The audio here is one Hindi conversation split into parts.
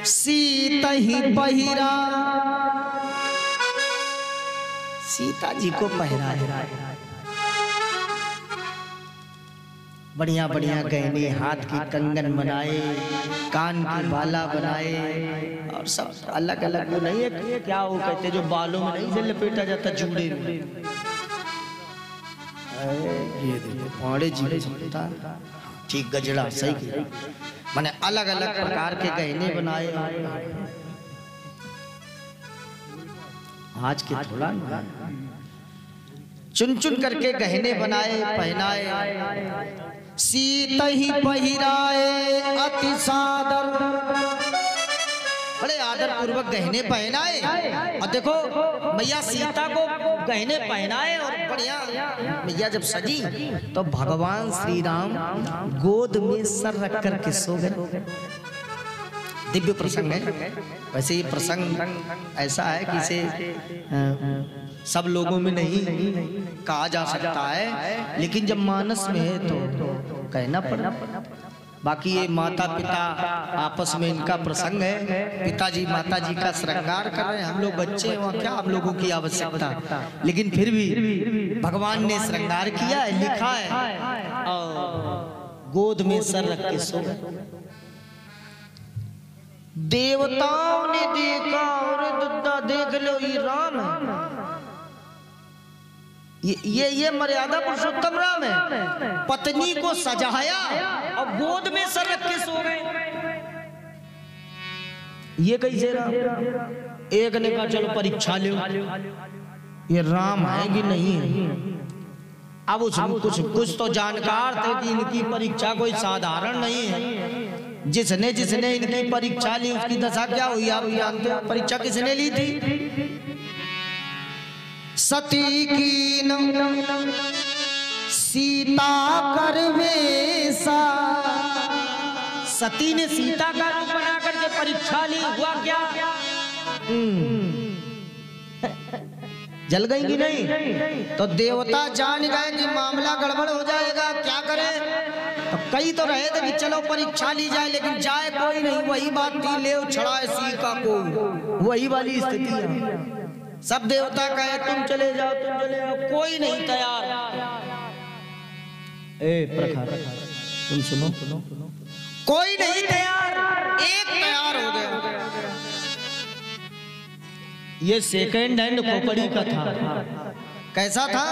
सीता ही पहिरा, सीता जी को पहराया, बढ़िया बढ़िया गहने, हाथ की कंगन बनाए, कान की बाला बनाए, और सब अलग अलग। वो नहीं है क्या वो कहते जो बालों में नहीं से लपेटा जाता जूड़े में, ये देखो पाड़े जी था, ठीक गजड़ा सही किया। माने अलग अलग प्रकार के गहने बनाए, आज के थोड़ा चुन चुन करके गहने बनाए पहनाए। सीता ही पहिराए अति सादर, बड़े आदर पूर्वक गहने पहनाए। और देखो मैया सीता को गहने पहनाए और बढ़िया मैया जब सजी तो भगवान श्री राम गोद में सर रख कर के सो गए। दिव्य प्रसंग है। वैसे ये प्रसंग ऐसा है कि इसे सब लोगों में नहीं कहा जा सकता है, लेकिन जब मानस में है तो कहना पड़ा। बाकी ये माता पिता आपस में इनका प्रसंग है, पिताजी माता जी का श्रृंगार कर रहे हैं, हम लोग बच्चे हैं, वहाँ क्या हम लोगों की आवश्यकता। लेकिन फिर भी भगवान ने श्रृंगार किया है, लिखा है, और गोद में सर रख के सो गए। देवताओं ने देखा, और दुद्धा देख लो ये राम है, ये मर्यादा पुरुषोत्तम राम है। पत्नी को सजाया और गोद में सर रख के सो गए। ये कैसे राम? एक ने कहा चलो परीक्षा लो, ये राम है कि नहीं है। अब उसमें कुछ तो जानकार थे कि इनकी परीक्षा कोई साधारण नहीं है। जिसने जिसने इनकी परीक्षा ली उसकी दशा क्या हुई आप जानते हो। परीक्षा किसने ली थी? सती की सीता कर वेशा, सती ने सीता का रूप बना करके परीक्षा ली। हुआ क्या? जल गई कि नहीं? तो देवता जान गए कि मामला गड़बड़ हो जाएगा, क्या करें। तो कई तो रहे थे कि चलो परीक्षा ली जाए, लेकिन जाए कोई नहीं। वही बात थी, ले छड़ाए सीका को, वही वाली स्थिति है। सब देवता कहे तुम चले जाओ, तुम चले जाओ, कोई नहीं तैयार। प्रखर तुम सुनो, कोई नहीं तैयार। एक तैयार हो गया। ये सेकंड हैंड खोपड़ी का था। कैसा था?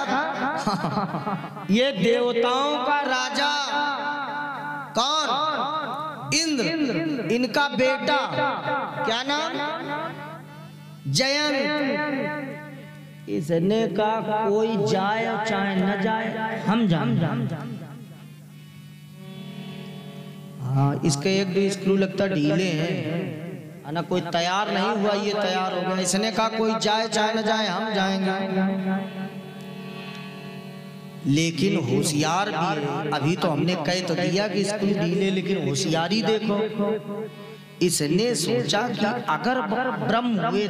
ये देवताओं का राजा कौन? इंद्र, इनका बेटा क्या नाम? जयंत। इसने कहा कोई जाए चाहे न जाए, हम जाए। हाँ, इसके एक भी स्क्रू लगता ढीले हैं ना, कोई तैयार नहीं हुआ, ये तैयार हो गया। इसने कहा कोई जाए चाहे न जाए, हम जाएंगे। लेकिन होशियार भी है। अभी तो हमने कह तो दिया कि स्क्रू ढीले, लेकिन होशियारी देखो। इसने सोचा कि अगर ब्रह्म हुए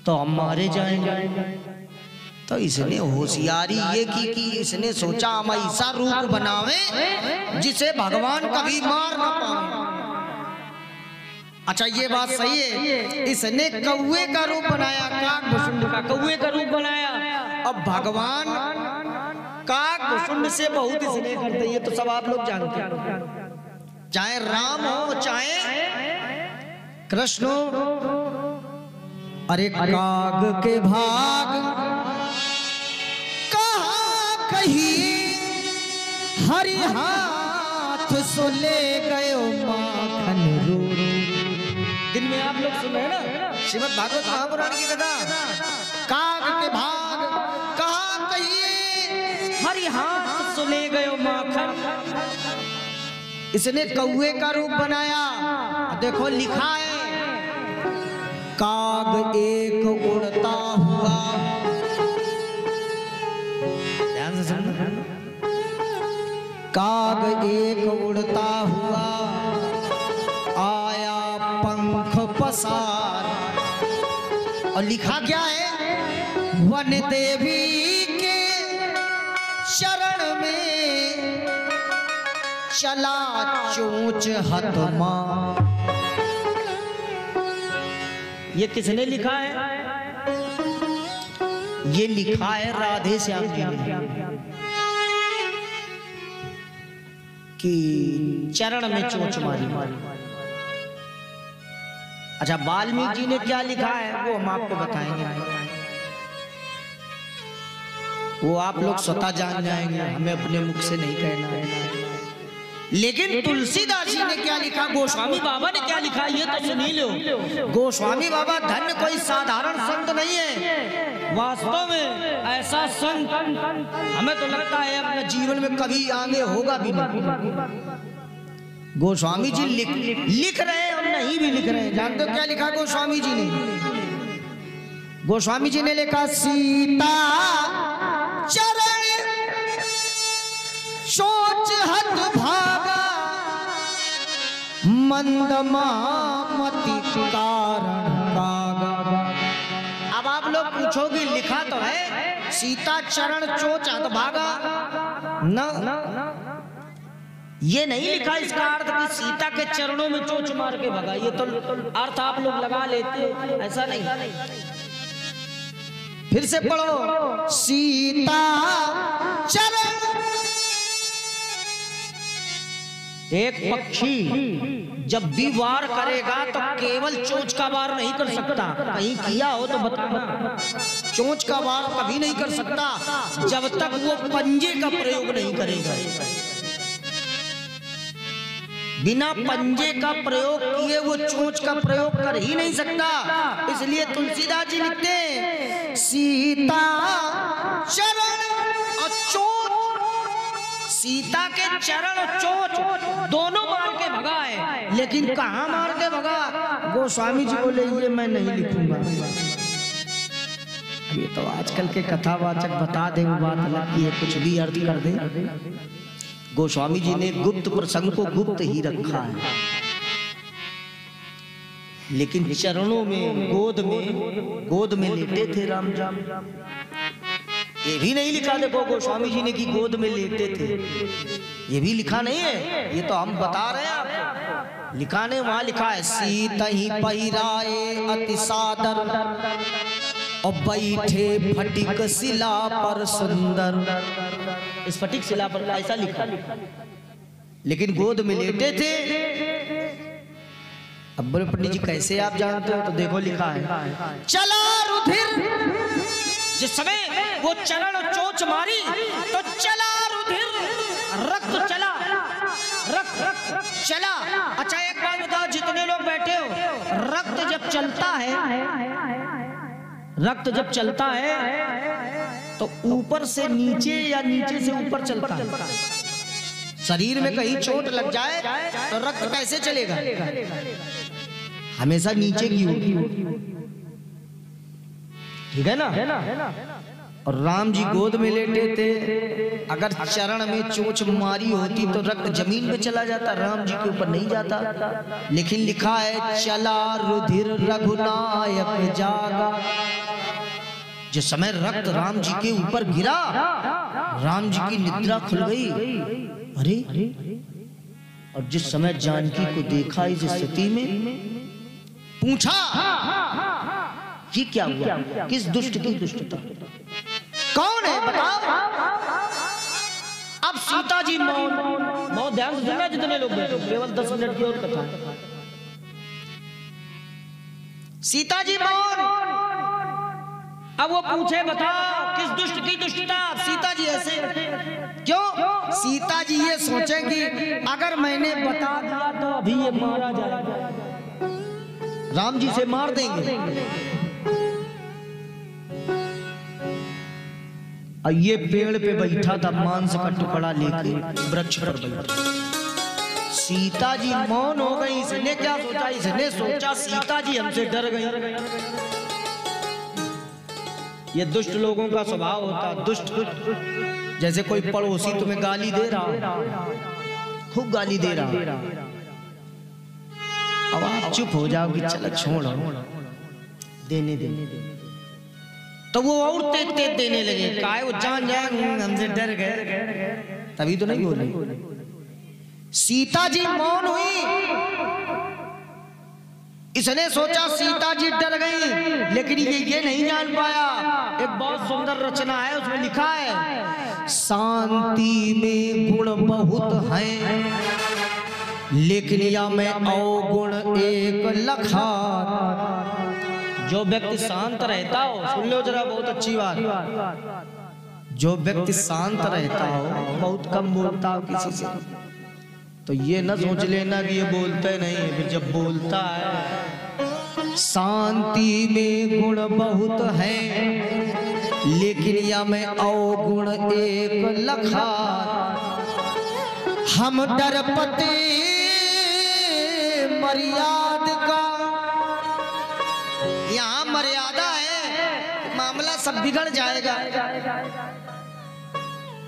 तो हम मारे जाएंगे। तो इसने होशियारी ये की कि इसने सोचा हम ऐसा रूप बनावे जिसे भगवान कभी मार ना पाए। अच्छा ये बात सही है। इसने कौवे का रूप बनाया, काक भुसुंड का कौवे का रूप बनाया। अब भगवान काक भुसुंड से बहुत इसने करते, ये तो सब आप लोग जानते हैं। चाहे राम हो चाहे कृष्ण हो। अरे काग के भाग कहाँ कहीं, हरि हाथ सो ले गए माखन रो। दिन में आप लोग सुन रहे हैं ना श्रीमद् भागवत महापुराण की कथा। काग के भाग कहाँ कहीं, हरि हाथ सो ले गए माखन। इसने कौवे का रूप बनाया। देखो लिखा है, काग एक उड़ता हुआ, ध्यान से सुनना, काग एक उड़ता हुआ आया पंख पसार। और लिखा क्या है? वन देवी के शरण में चला चोंच हथमा। ये किसने लिखा है? ये लिखा है राधे श्याम जी ने कि चरण में चोंच मारी। अच्छा, वाल्मीकि जी ने क्या लिखा है वो हम आपको बताएंगे, वो आप लोग स्वतः जान जाएंगे, हमें अपने मुख से नहीं कहना है। लेकिन तुलसीदास जी ने क्या लिखा, गोस्वामी बाबा ने क्या लिखा, ये तो सुनी लो। गोस्वामी बाबा धन्य कोई साधारण संत नहीं है, वास्तव में ऐसा संत हमें तो लगता है अपने जीवन में कभी आगे होगा भी नहीं। गोस्वामी जी लिख रहे हैं और नहीं भी लिख रहे हैं। जानते हो क्या लिखा गोस्वामी जी ने? गोस्वामी जी ने लिखा, सीता चरण सोच हत भागा, मंदमामति कारण कागा। अब आप लोग पूछोगे लिखा तो है सीता चरण चोच हत भागा ना, ये नहीं लिखा इसका अर्थ कि सीता के चरणों में चोच मार के भगा। ये तो अर्थ आप लोग लगा लेते हो, ऐसा नहीं। फिर से पढ़ो, सीता चरण। एक पक्षी जब भी वार करेगा तो केवल चोंच का वार नहीं कर सकता, कहीं किया हो तो बताना। चोंच का वार कभी नहीं कर सकता जब तक वो पंजे का प्रयोग नहीं करेगा। बिना पंजे का प्रयोग किए वो चोंच का प्रयोग कर ही नहीं सकता। इसलिए तुलसीदास जी लिखते हैं, सीता चरण और चोंच, सीता के चरण और चोंच दोनों मार के भगा है। लेकिन कहाँ मार के भगा? गोस्वामी जी बोले ये मैं नहीं लिखूंगा। ये तो आजकल के कथावाचक बता दे वो बात अलग की है, कुछ भी अर्थ कर दे। गोस्वामी जी ने गुप्त प्रसंग को गुप्त ही रखा है, लेकिन चरणों में गोद में लेटे थे राम जी। ये भी नहीं लिखा देखो गोस्वामी जी ने कि गोद में लेटे थे, ये भी लिखा नहीं है, ये तो हम बता रहे हैं आपको। लिखा नहीं, वहां लिखा है, सीता ही पहिराए अति सादर और बैठे फटिक शिला पर सुंदर। इस फटिक शिला पर ऐसा लिखा, लेकिन गोद में लेटे थे। अब बोले पंडित जी कैसे आप जानते हो? तो देखो लिखा है, चला रुधिर। जिस समय वो चरण चोंच मारी तो चला रुधिर, रक्त चला, रक्त चला। अच्छा एक बात बताओ, जितने लोग बैठे हो, रक्त जब चलता है तो ऊपर से नीचे या नीचे से ऊपर चलता है। शरीर में कहीं चोट लग जाए तो रक्त कैसे चलेगा? हमेशा नीचे की होगी, ठीक है ना? और राम जी गोद में लेटे थे, अगर चरण में चोंच मारी होती तो रक्त जमीन पे चला जाता, राम जी के ऊपर नहीं जाता। लेकिन लिखा है, चला रुधिर रघुनायक जागा। जिस समय रक्त राम जी के ऊपर गिरा, राम जी की निद्रा खुल गई। अरे, और जिस समय जानकी को देखा इस स्थिति में, पूछा कि क्या हुआ, किस दुष्ट की दुष्टता, कौन है बताओ। अब सीता जी मौन, ध्यान से सुनना जितने लोग बैठे, केवल 10 मिनट की और कथा है। सीता जी मौन। अब वो पूछे, बताओ किस दुष्ट की दुष्टता? सीता जी ऐसे क्यों? सीता जी ये सोचेंगी अगर मैंने बता दिया तो अभी ये मारा जाएगा, राम जी से मार देंगे। और ये पेड़ पे बैठा था, मांस का टुकड़ा लेके वृक्ष पर बैठा। सीता जी मौन हो गई। इसने क्या सोचा? इसने सोचा सीता जी हमसे डर गई। ये दुष्ट लोगों का स्वभाव होता, दुष्ट। जैसे कोई पड़ोसी तुम्हें गाली दे रहा, खूब गाली दे रहा, अब आप चुप हो जाओ कि चलो छोड़ो, देने दे, तो वो और तेज देने लगे। काहे वो जान जाए हमसे डर गए, तभी तो नहीं बोले। सीता जी मौन हुई। इसने सोचा सीता जी डर गई, लेकिन ये नहीं जान पाया। एक बहुत सुंदर रचना है, उसमें लिखा है शांति में गुण बहुत हैं, लेकिन या में अवगुण एक लखा। जो व्यक्ति शांत रहता हो, सुन लो जरा बहुत अच्छी बात, जो व्यक्ति शांत रहता हो, बहुत कम बोलता हो किसी से, तो ये न सोच लेना कि ये बोलते नहीं है, फिर जब बोलता है। शांति में गुण बहुत है, लेकिन या में अवगुण एक लखा। हम डरपते मर्यादा का, यहाँ मर्यादा है, मामला सब बिगड़ जाएगा।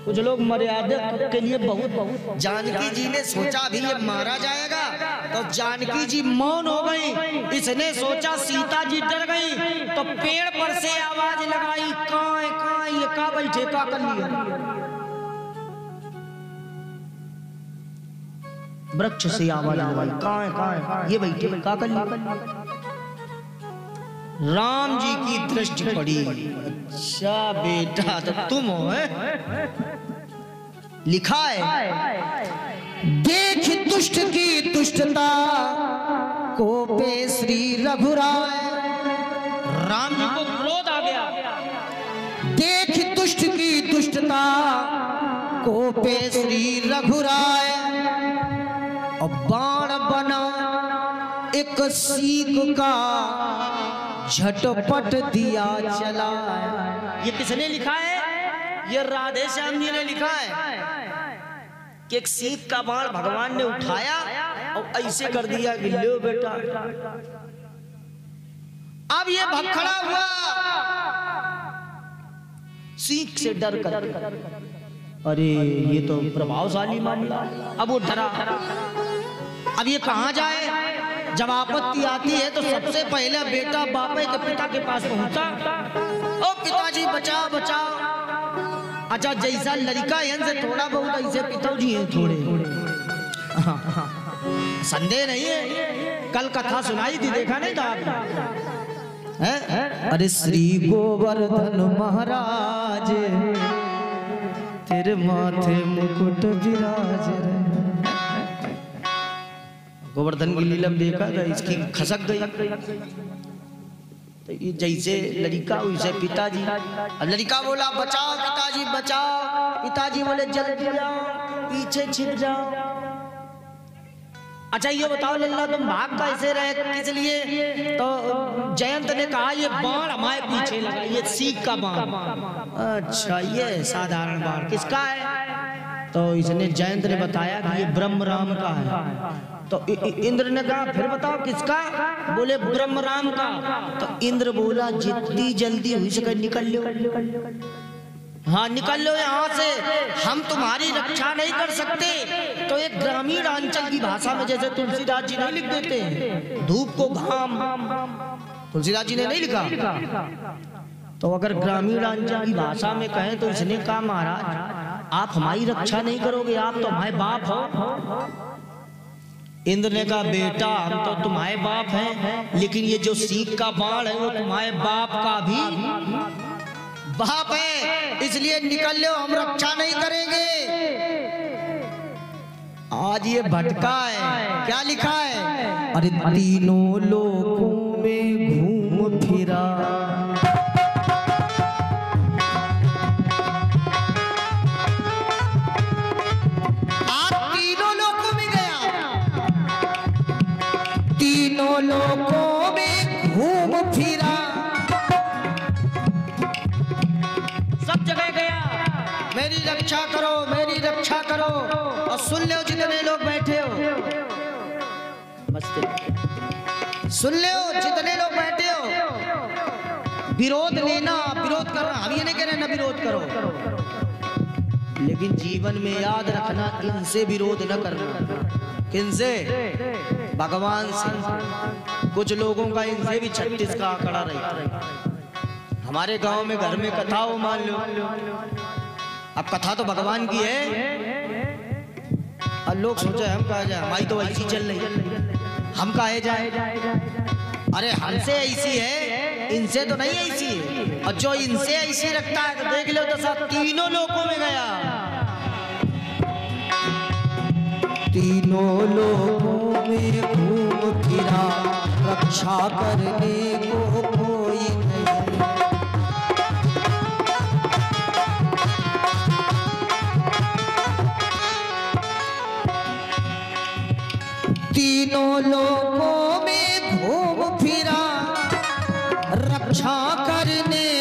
कुछ लोग मर्यादा के लिए बहुत, जानकी जी ने सोचा अभी ये मारा जाएगा, तो जानकी जी मौन हो गई। इसने सोचा सीता जी डर गई, तो पेड़ पर से आवाज लगाई, कहाँ है कहाँ, ये कहाँ बैठे, कहाँ कर लिया। वृक्ष से आवाज लगाई, कहाँ है कहाँ है, ये बैठे, कहाँ कर लिया। राम जी की दृष्टि पड़ी, अच्छा बेटा तो तुम हो, है? लिखा है देख दुष्ट की दुष्टता को पे श्री रघुराय। राम जी को क्रोध आ गया। देख दुष्ट की दुष्टता को पे श्री रघुराय, और बाण बना एक सीख का झटपट दिया चला। ये किसने लिखा है? ये राधे श्याम जी ने लिखा है कि एक सीख का बाण भगवान ने उठाया और ऐसे कर दिया कि लो बेटा। अब ये भखड़ा हुआ सीख से डर कर, अरे ये तो प्रभावशाली मामला। अब वो डरा, अब ये कहां जाए? जब आपत्ति आती है तो सबसे पहले बेटा बापे के पिता के पास पहुंचा, ओ पिताजी बचाओ बचाओ। अच्छा जैसा लड़का से थोड़ा बहुत ऐसे पिताजी हैं थोड़े, संदेह नहीं है। कल कथा सुनाई थी, देखा नहीं था आपने? अरे श्री गोवर्धन महाराज तेरे माथे मुकुट विराज। गोवर्धन की लीलम देखा था, इसकी खसक गई। तो ये जैसे लड़का वैसे पिताजी। अब लड़का बोला बचाओ पिताजी बचाओ। पिताजी बोले जल्दी जाओ, पीछे छिप जाओ। अच्छा ये बताओ लल्ला तुम भाग कैसे रहे, किस लिए? तो जयंत ने कहा ये बाण हमारे पीछे लगा, ये सीख का बाण। अच्छा ये साधारण बाण किसका है? तो इसने जयंत ने बताया कि ये ब्रह्म राम का है। तो इंद्र ने कहा फिर बताओ किसका? बोले ब्रह्म राम का। तो इंद्र बोला जितनी जल्दी हुई सके निकल लो। हाँ निकल लो यहाँ से, हम तुम्हारी रक्षा नहीं कर सकते। तो एक ग्रामीण अंचल की भाषा में जैसे तुलसीदास जी नहीं लिख देते हैं धूप को घाम, तुलसीदास जी ने नहीं लिखा। तो अगर ग्रामीण अंचल की भाषा में कहें तो इसने कहा महाराज आप हमारी रक्षा नहीं करोगे, आप तो हमारे बाप हो। इंद्र ने कहा बेटा हम तो तुम्हारे बाप हैं, लेकिन ये जो सीख का बाण है वो तुम्हारे बाप का भी बाप है, इसलिए निकल लो, हम रक्षा नहीं करेंगे। आज ये भटका है, क्या लिखा है? अरे तीनों लोकों में घूम फिरा, तीनों लोकों में घूम फिरा, सब जगह गया मेरी रक्षा करो मेरी रक्षा करो। और सुन लो जितने लोग बैठे हो, सुन लो जितने लोग बैठे हो, विरोध लेना विरोध करना, हम ये नहीं कह रहे ना विरोध करो, लेकिन जीवन में याद रखना इनसे विरोध न करना। किनसे? भगवान से। कुछ लोगों का इनसे भी 36 का आंकड़ा रहता है। हमारे गांव में घर में कथा हो मान लो, अब कथा तो भगवान की है, और लोग सोचे हम कहा जाए, हमारी तो ऐसी चल रही, हम कहे जाए। अरे हमसे ऐसी है, इनसे तो नहीं ऐसी है। और जो इनसे ऐसी रखता है तो देख लो तो सब तीनों लोकों में गया। तीनों लोकों में घूम फिरा, रक्षा करने को कोई नहीं। तीनों लोकों में घूम फिरा, रक्षा करने